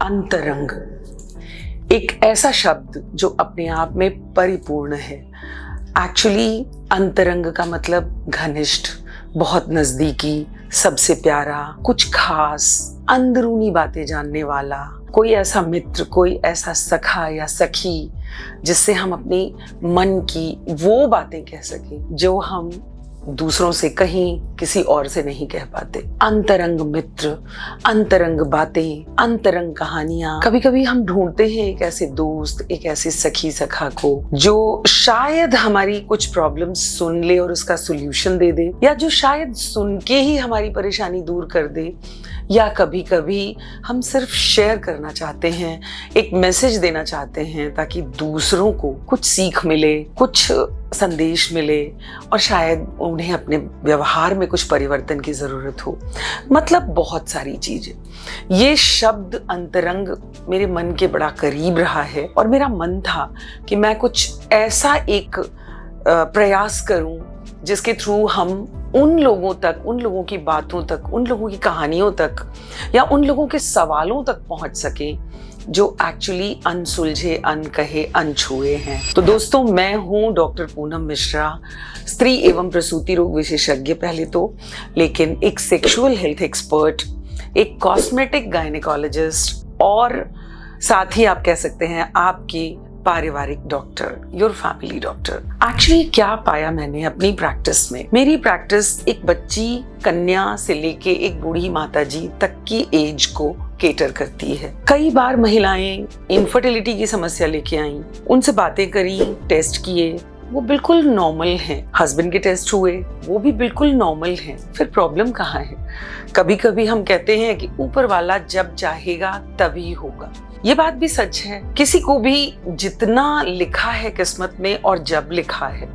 अंतरंग एक ऐसा शब्द जो अपने आप में परिपूर्ण है। एक्चुअली अंतरंग का मतलब घनिष्ठ, बहुत नजदीकी, सबसे प्यारा, कुछ खास, अंदरूनी बातें जानने वाला, कोई ऐसा मित्र, कोई ऐसा सखा या सखी जिससे हम अपनी मन की वो बातें कह सकें जो हम दूसरों से कहीं किसी और से नहीं कह पाते। अंतरंग मित्र, अंतरंग बातें, अंतरंग कहानियां। कभी कभी हम ढूंढते हैं एक ऐसे दोस्त, एक ऐसे सखी सखा को जो शायद हमारी कुछ प्रॉब्लम सुन ले और उसका सोल्यूशन दे दे, या जो शायद सुन के ही हमारी परेशानी दूर कर दे, या कभी कभी हम सिर्फ शेयर करना चाहते हैं, एक मैसेज देना चाहते हैं ताकि दूसरों को कुछ सीख मिले, कुछ संदेश मिले और शायद उन्हें अपने व्यवहार में कुछ परिवर्तन की जरूरत हो। मतलब बहुत सारी चीजें। ये शब्द अंतरंग मेरे मन के बड़ा करीब रहा है और मेरा मन था कि मैं कुछ ऐसा एक प्रयास करूं जिसके थ्रू हम उन लोगों तक, उन लोगों की बातों तक, उन लोगों की कहानियों तक या उन लोगों के सवालों तक पहुंच सके जो एक्चुअली अनसुलझे, अनकहे, अनछुए हैं। तो दोस्तों, मैं हूं डॉक्टर पूनम मिश्रा, स्त्री एवं प्रसूति रोग विशेषज्ञ पहले तो, लेकिन एक सेक्सुअल हेल्थ एक्सपर्ट, एक कॉस्मेटिक गायनेकोलॉजिस्ट और साथ ही आप कह सकते हैं आपकी पारिवारिक doctor, your family doctor. Actually क्या पाया मैंने अपनी प्रैक्टिस में, मेरी प्रैक्टिस एक बच्ची कन्या से लेके एक बूढ़ी माताजी तक की एज को केटर करती है। कई बार महिलाएं इनफर्टिलिटी की समस्या लेके आईं, उनसे बातें करी, टेस्ट किए, वो बिल्कुल नॉर्मल हैं। हस्बैंड के टेस्ट हुए, वो भी बिल्कुल नॉर्मल हैं। फिर प्रॉब्लम कहाँ है? कभी कभी हम कहते हैं कि ऊपर वाला जब चाहेगा तभी होगा। ये बात भी सच है। किसी को भी जितना लिखा है किस्मत में और जब लिखा है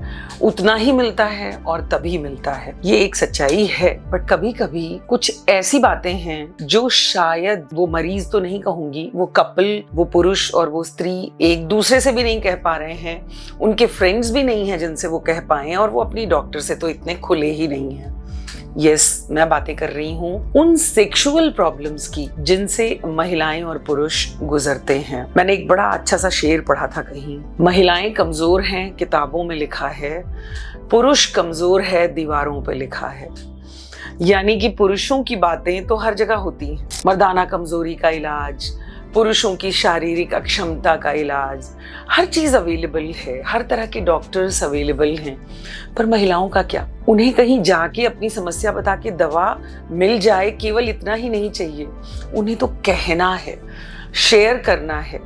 उतना ही मिलता है और तभी मिलता है। ये एक सच्चाई है। बट कभी कभी कुछ ऐसी बातें हैं जो शायद वो मरीज तो नहीं कहूंगी, वो कपल, वो पुरुष और वो स्त्री एक दूसरे से भी नहीं कह पा रहे हैं, उनके फ्रेंड्स भी नहीं है जिनसे वो कह पाए, और वो अपनी डॉक्टर से तो इतने खुले ही नहीं है। यस, मैं बातें कर रही हूँ उन सेक्सुअल प्रॉब्लम्स की जिनसे महिलाएं और पुरुष गुजरते हैं। मैंने एक बड़ा अच्छा सा शेर पढ़ा था कहीं, महिलाएं कमजोर हैं किताबों में लिखा है, पुरुष कमजोर है दीवारों पे लिखा है। यानी कि पुरुषों की बातें तो हर जगह होती हैं, मर्दाना कमजोरी का इलाज, पुरुषों की शारीरिक अक्षमता का इलाज, हर चीज अवेलेबल है, हर तरह के डॉक्टर्स अवेलेबल हैं। पर महिलाओं का क्या? उन्हें कहीं जाके अपनी समस्या बता के दवा मिल जाए, केवल इतना ही नहीं चाहिए, उन्हें तो कहना है, शेयर करना है,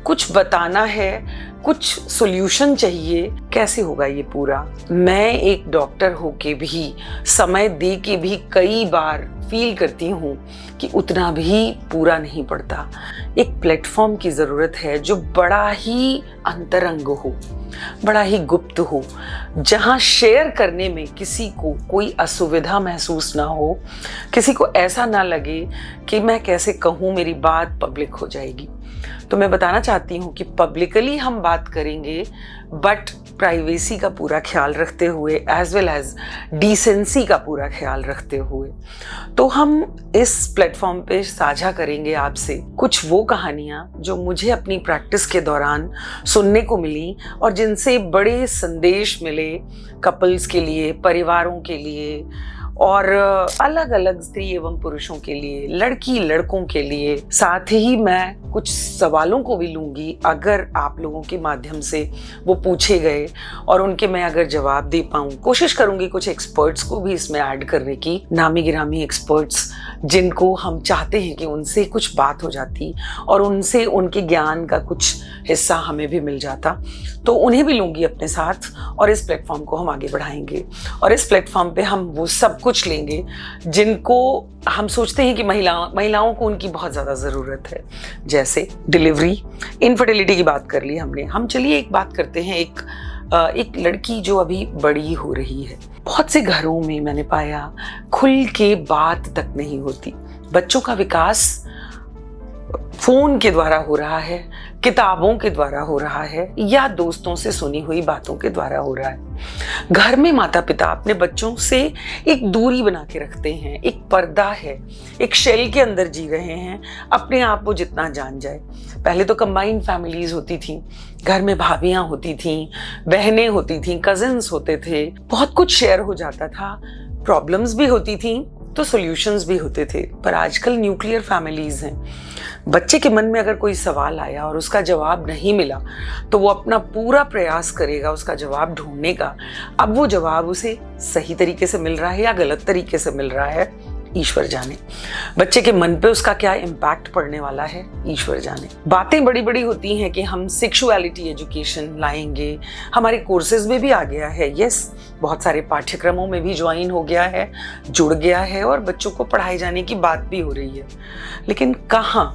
कुछ बताना है, कुछ सॉल्यूशन चाहिए। कैसे होगा ये पूरा? मैं एक डॉक्टर होके भी, समय दे के भी कई बार फील करती हूँ कि उतना भी पूरा नहीं पड़ता। एक प्लेटफॉर्म की ज़रूरत है जो बड़ा ही अंतरंग हो, बड़ा ही गुप्त हो, जहाँ शेयर करने में किसी को कोई असुविधा महसूस ना हो, किसी को ऐसा ना लगे कि मैं कैसे कहूँ, मेरी बात पब्लिक हो जाएगी। तो मैं बताना चाहती हूँ कि पब्लिकली हम बात करेंगे बट प्राइवेसी का पूरा ख्याल रखते हुए, एज वेल एज डिसेंसी का पूरा ख्याल रखते हुए। तो हम इस प्लेटफॉर्म पे साझा करेंगे आपसे कुछ वो कहानियाँ जो मुझे अपनी प्रैक्टिस के दौरान सुनने को मिली और जिनसे बड़े संदेश मिले कपल्स के लिए, परिवारों के लिए और अलग अलग स्त्री एवं पुरुषों के लिए, लड़की लड़कों के लिए। साथ ही मैं कुछ सवालों को भी लूंगी अगर आप लोगों के माध्यम से वो पूछे गए और उनके मैं अगर जवाब दे पाऊँ। कोशिश करूंगी कुछ एक्सपर्ट्स को भी इसमें ऐड करने की, नामी गिरामी एक्सपर्ट्स जिनको हम चाहते हैं कि उनसे कुछ बात हो जाती और उनसे उनके ज्ञान का कुछ हिस्सा हमें भी मिल जाता, तो उन्हें भी लूंगी अपने साथ और इस प्लेटफॉर्म को हम आगे बढ़ाएंगे। और इस प्लेटफॉर्म पे हम वो सब कुछ लेंगे जिनको हम सोचते हैं कि महिलाओं को उनकी बहुत ज़्यादा ज़रूरत है, जैसे डिलीवरी, इनफर्टिलिटी की बात कर ली हमने। हम चलिए एक बात करते हैं एक लड़की जो अभी बड़ी हो रही है। बहुत से घरों में मैंने पाया खुल के बात तक नहीं होती। बच्चों का विकास फोन के द्वारा हो रहा है, किताबों के द्वारा हो रहा है, या दोस्तों से सुनी हुई बातों के द्वारा हो रहा है। घर में माता पिता अपने बच्चों से एक दूरी बना के रखते हैं, एक पर्दा है, एक शेल के अंदर जी रहे हैं, अपने आप वो जितना जान जाए। पहले तो कंबाइंड फैमिलीज होती थी, घर में भाभियां होती थी, बहनें होती थी, कजिन्स होते थे, बहुत कुछ शेयर हो जाता था, प्रॉब्लम्स भी होती थी तो सॉल्यूशंस भी होते थे। पर आजकल न्यूक्लियर फैमिलीज हैं। बच्चे के मन में अगर कोई सवाल आया और उसका जवाब नहीं मिला तो वो अपना पूरा प्रयास करेगा उसका जवाब ढूंढने का। अब वो जवाब उसे सही तरीके से मिल रहा है या गलत तरीके से मिल रहा है, ईश्वर जाने। बच्चे के मन पे उसका क्या इम्पैक्ट पड़ने वाला है, ईश्वर जाने। बातें बड़ी बड़ी होती हैं कि हम सेक्सुअलिटी एजुकेशन लाएंगे, हमारे कोर्सेज में भी आ गया है, यस, बहुत सारे पाठ्यक्रमों में भी ज्वाइन हो गया है, जुड़ गया है और बच्चों को पढ़ाए जाने की बात भी हो रही है। लेकिन कहाँ,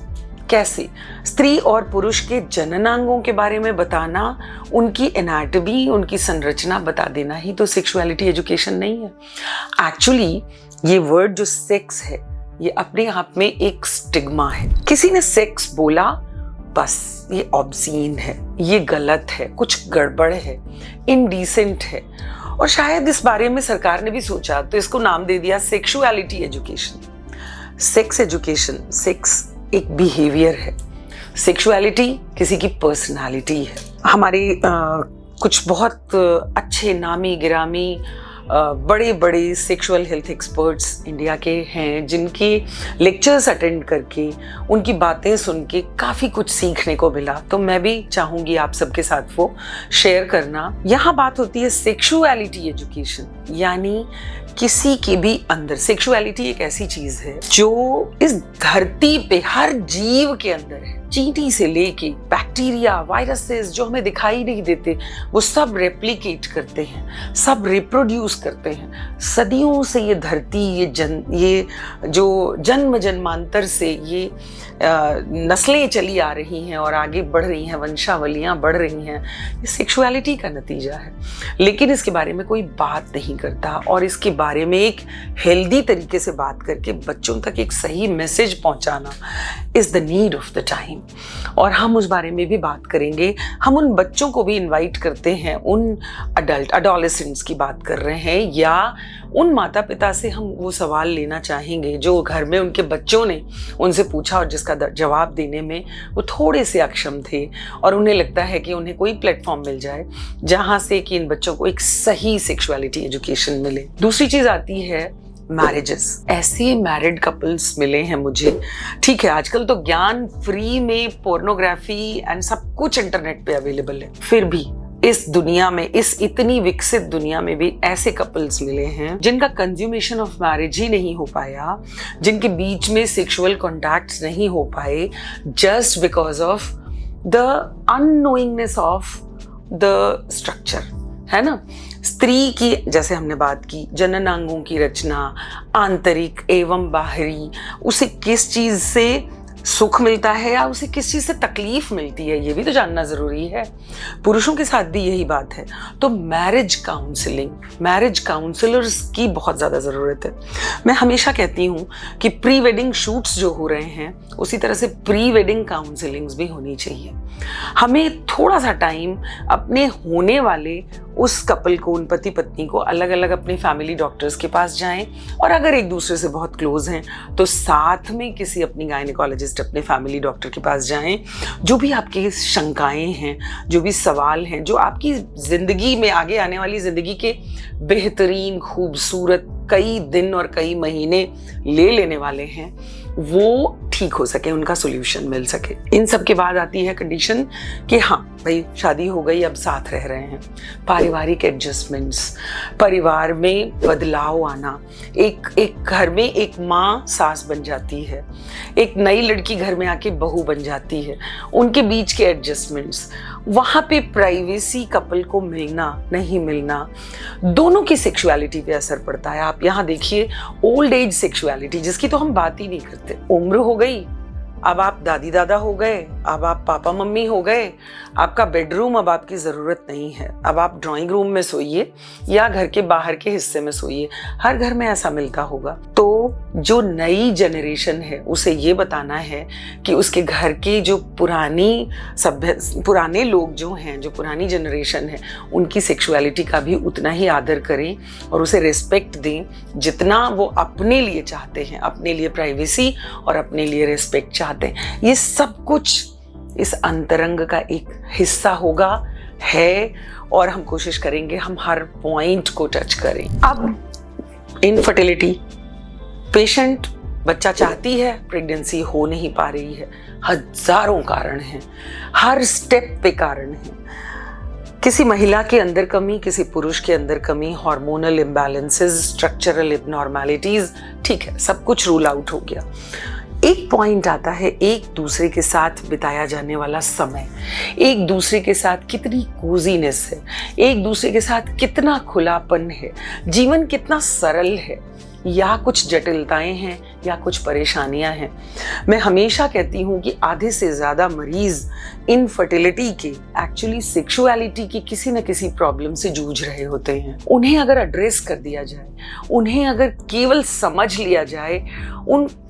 कैसे? स्त्री और पुरुष के जननांगों के बारे में बताना, उनकी एनाटॉमी, उनकी संरचना बता देना ही तो सेक्सुअलिटी एजुकेशन नहीं है। एक्चुअली ये वर्ड जो सेक्स है, ये अपने आप में एक स्टिग्मा है। किसी ने सेक्स बोला, बस ये ऑब्सीन है, ये गलत है, कुछ गड़बड़ है, इनडिसेंट है। और शायद इस बारे में सरकार ने भी सोचा तो इसको नाम दे दिया sexuality education. Sex education, sex एक बिहेवियर है, सेक्सुअलिटी किसी की पर्सनालिटी है। हमारे कुछ बहुत अच्छे नामी गिरामी बड़े बड़े सेक्सुअल हेल्थ एक्सपर्ट्स इंडिया के हैं, जिनके लेक्चर्स अटेंड करके, उनकी बातें सुन के काफ़ी कुछ सीखने को मिला। तो मैं भी चाहूँगी आप सबके साथ वो शेयर करना। यहाँ बात होती है सेक्सुअलिटी एजुकेशन, यानी किसी के भी अंदर सेक्सुअलिटी एक ऐसी चीज है जो इस धरती पे हर जीव के अंदर है। चींटी से लेके बैक्टीरिया, वायरसेस जो हमें दिखाई नहीं देते, वो सब रेप्लिकेट करते हैं, सब रिप्रोड्यूस करते हैं। सदियों से ये धरती, ये जो जन्म जन्मांतर से ये नस्लें चली आ रही हैं और आगे बढ़ रही हैं, वंशावलियां बढ़ रही हैं, ये सेक्सुअलिटी का नतीजा है। लेकिन इसके बारे में कोई बात नहीं करता, और इसके बारे में एक हेल्दी तरीके से बात करके बच्चों तक एक सही मैसेज पहुंचाना is the need of the time. और हम उस बारे में भी बात करेंगे। हम उन बच्चों को भी इनवाइट करते हैं, उन अडोलेसेंट्स की बात कर रहे हैं, या उन माता पिता से हम वो सवाल लेना चाहेंगे जो घर में उनके बच्चों ने उनसे पूछा और जिसका जवाब देने में वो थोड़े से अक्षम थे, और उन्हें लगता है कि उन्हें कोई प्लेटफॉर्म मिल जाए जहां से कि इन बच्चों को एक सही सेक्सुअलिटी एजुकेशन मिले। दूसरी चीज आती है मैरिजेस। ऐसे मैरिड कपल्स मिले हैं मुझे, ठीक है, आजकल तो ज्ञान फ्री में पोर्नोग्राफी एंड सब कुछ इंटरनेट पे अवेलेबल है, फिर भी इस दुनिया में, इस इतनी विकसित दुनिया में भी ऐसे कपल्स मिले हैं जिनका कंज्यूमेशन ऑफ मैरिज ही नहीं हो पाया, जिनके बीच में सेक्सुअल कॉन्टैक्ट्स नहीं हो पाए, just because of the unknowingness of the structure, है ना। स्त्री की, जैसे हमने बात की, जननांगों की रचना, आंतरिक एवं बाहरी, उसे किस चीज से सुख मिलता है या उसे किस चीज से तकलीफ मिलती है, ये भी तो जानना जरूरी है। पुरुषों के साथ भी यही बात है। तो मैरिज काउंसलिंग, मैरिज काउंसलर्स की बहुत ज्यादा जरूरत है। मैं हमेशा कहती हूँ कि प्री वेडिंग शूट्स जो हो रहे हैं, उसी तरह से प्री वेडिंग काउंसलिंग्स भी होनी चाहिए। हमें थोड़ा सा टाइम अपने होने वाले उस कपल को, उन पति पत्नी को अलग अलग अपने फैमिली डॉक्टर्स के पास जाएं, और अगर एक दूसरे से बहुत क्लोज हैं तो साथ में किसी अपनी गायनेकोलॉजिस्ट, अपने फैमिली डॉक्टर के पास जाएं। जो भी आपकी शंकाएं हैं, जो भी सवाल हैं, जो आपकी जिंदगी में, आगे आने वाली जिंदगी के बेहतरीन, खूबसूरत कई दिन और कई महीने ले लेने वाले हैं, वो ठीक हो सके, उनका सॉल्यूशन मिल सके। इन सब के बाद आती है कंडीशन कि हाँ भाई, शादी हो गई, अब साथ रह रहे हैं, पारिवारिक एडजस्टमेंट्स, परिवार में बदलाव आना, एक घर में एक माँ सास बन जाती है, एक नई लड़की घर में आके बहू बन जाती है, उनके बीच के एडजस्टमेंट्स, वहाँ पे प्राइवेसी कपल को मिलना नहीं मिलना, दोनों की सेक्सुअलिटी पे असर पड़ता है। आप यहाँ देखिए ओल्ड एज सेक्सुअलिटी, जिसकी तो हम बात ही नहीं करते। उम्र हो गई, अब आप दादी दादा हो गए, अब आप पापा मम्मी हो गए, आपका बेडरूम अब आपकी ज़रूरत नहीं है, अब आप ड्राइंग रूम में सोइए या घर के बाहर के हिस्से में सोइए, हर घर में ऐसा मिलता होगा। तो जो नई जनरेशन है उसे ये बताना है कि उसके घर के जो पुराने लोग जो हैं, जो पुरानी जनरेशन है, उनकी सेक्सुअलिटी का भी उतना ही आदर करें और उसे रिस्पेक्ट दें जितना वो अपने लिए चाहते हैं, अपने लिए प्राइवेसी और अपने लिए रिस्पेक्ट चाहते हैं। ये सब कुछ इस अंतरंग का एक हिस्सा होगा, है, और हम कोशिश करेंगे हम हर पॉइंट को टच करें। अब इनफर्टिलिटी, पेशेंट बच्चा चाहती है, प्रेगनेंसी हो नहीं पा रही है, हजारों कारण हैं, हर स्टेप पे कारण है। किसी महिला के अंदर कमी, किसी पुरुष के अंदर कमी, हार्मोनल इम्बैलेंसेस, स्ट्रक्चरल एबनॉर्मैलिटीज, ठीक है, सब कुछ रूल आउट हो गया। एक पॉइंट आता है एक दूसरे के साथ बिताया जाने वाला समय, एक दूसरे के साथ कितनी कोजीनेस है, एक दूसरे के साथ कितना खुलापन है, जीवन कितना सरल है, या कुछ जटिलताएं हैं या कुछ परेशानियां हैं। मैं हमेशा कहती हूँ कि आधे से ज़्यादा मरीज इनफर्टिलिटी के एक्चुअली सेक्सुअलिटी की किसी न किसी प्रॉब्लम से जूझ रहे होते हैं। उन्हें अगर एड्रेस कर दिया जाए, उन्हें अगर केवल समझ लिया जाए,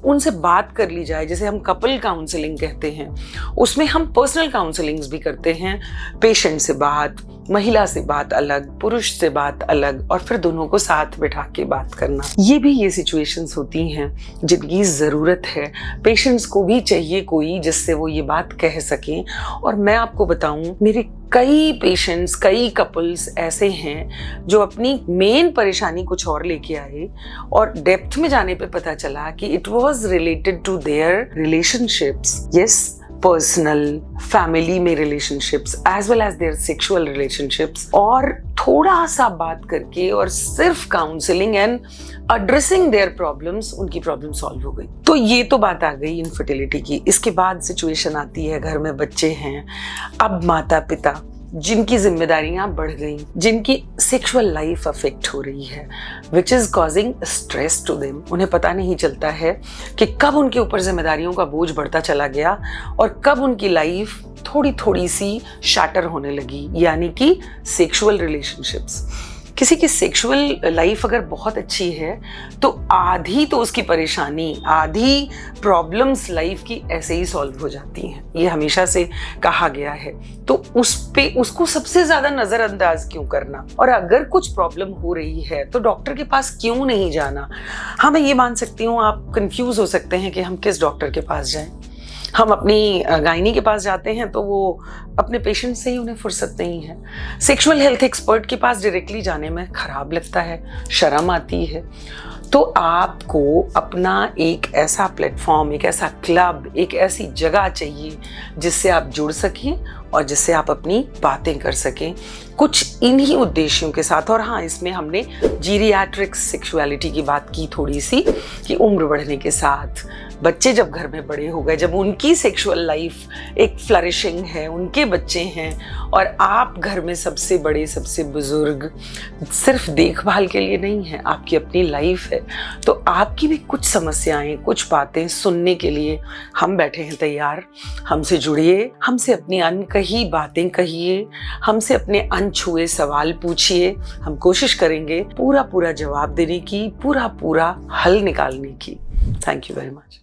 उनसे बात कर ली जाए, जैसे हम कपल काउंसलिंग कहते हैं, उसमें हम पर्सनल काउंसलिंग्स भी करते हैं। पेशेंट से बात, महिला से बात अलग, पुरुष से बात अलग, और फिर दोनों को साथ बैठा के बात करना। ये सिचुएशंस होती हैं जिनकी ज़रूरत है। पेशेंट्स को भी चाहिए कोई जिससे वो ये बात कह सकें। और मैं आपको बताऊं, मेरे कई पेशेंट्स, कई कपल्स ऐसे हैं जो अपनी मेन परेशानी कुछ और लेके आए और डेप्थ में जाने पे पता चला कि it was related to their relationships. Yes, personal, family में relationships as well as their sexual relationships, और थोड़ा सा बात करके और सिर्फ counselling and addressing their problems, उनकी प्रॉब्लम सॉल्व हो गई। तो ये तो बात आ गई इनफर्टिलिटी की। इसके बाद सिचुएशन आती है, घर में बच्चे हैं, अब माता पिता जिनकी जिम्मेदारियां बढ़ गई, जिनकी सेक्सुअल लाइफ अफेक्ट हो रही है, which is causing stress to them. उन्हें पता नहीं चलता है कि कब उनके ऊपर जिम्मेदारियों का बोझ बढ़ता चला गया और कब उनकी लाइफ थोड़ी थोड़ी सी शैटर होने लगी, यानी कि सेक्सुअल रिलेशनशिप्स। किसी की सेक्सुअल लाइफ अगर बहुत अच्छी है तो आधी तो उसकी परेशानी, आधी प्रॉब्लम्स लाइफ की ऐसे ही सॉल्व हो जाती हैं, ये हमेशा से कहा गया है। तो उस पे उसको सबसे ज्यादा नजरअंदाज क्यों करना? और अगर कुछ प्रॉब्लम हो रही है तो डॉक्टर के पास क्यों नहीं जाना? हाँ, मैं ये मान सकती हूँ आप कंफ्यूज हो सकते हैं कि हम किस डॉक्टर के पास जाएं। हम अपनी गायनी के पास जाते हैं तो वो अपने पेशेंट से ही उन्हें फुर्सत नहीं है। सेक्सुअल हेल्थ एक्सपर्ट के पास डायरेक्टली जाने में खराब लगता है, शर्म आती है। तो आपको अपना एक ऐसा प्लेटफॉर्म, एक ऐसा क्लब, एक ऐसी जगह चाहिए जिससे आप जुड़ सकें और जिससे आप अपनी बातें कर सकें कुछ इन्हीं उद्देश्यों के साथ। और हाँ, इसमें हमने जीरियाट्रिक सेक्सुअलिटी की बात की थोड़ी सी, कि उम्र बढ़ने के साथ बच्चे जब घर में बड़े हो गए, जब उनकी सेक्सुअल लाइफ एक फ्लरिशिंग है, उनके बच्चे हैं और आप घर में सबसे बड़े, सबसे बुजुर्ग, सिर्फ देखभाल के लिए नहीं है, आपकी अपनी लाइफ है, तो आपकी भी कुछ समस्याएं, कुछ बातें सुनने के लिए हम बैठे हैं तैयार। हमसे जुड़िए, हमसे अपनी अनकही बातें कहिए, हमसे अपने अनछुए सवाल पूछिए। हम कोशिश करेंगे पूरा जवाब देने की, पूरा हल निकालने की। Thank you very much.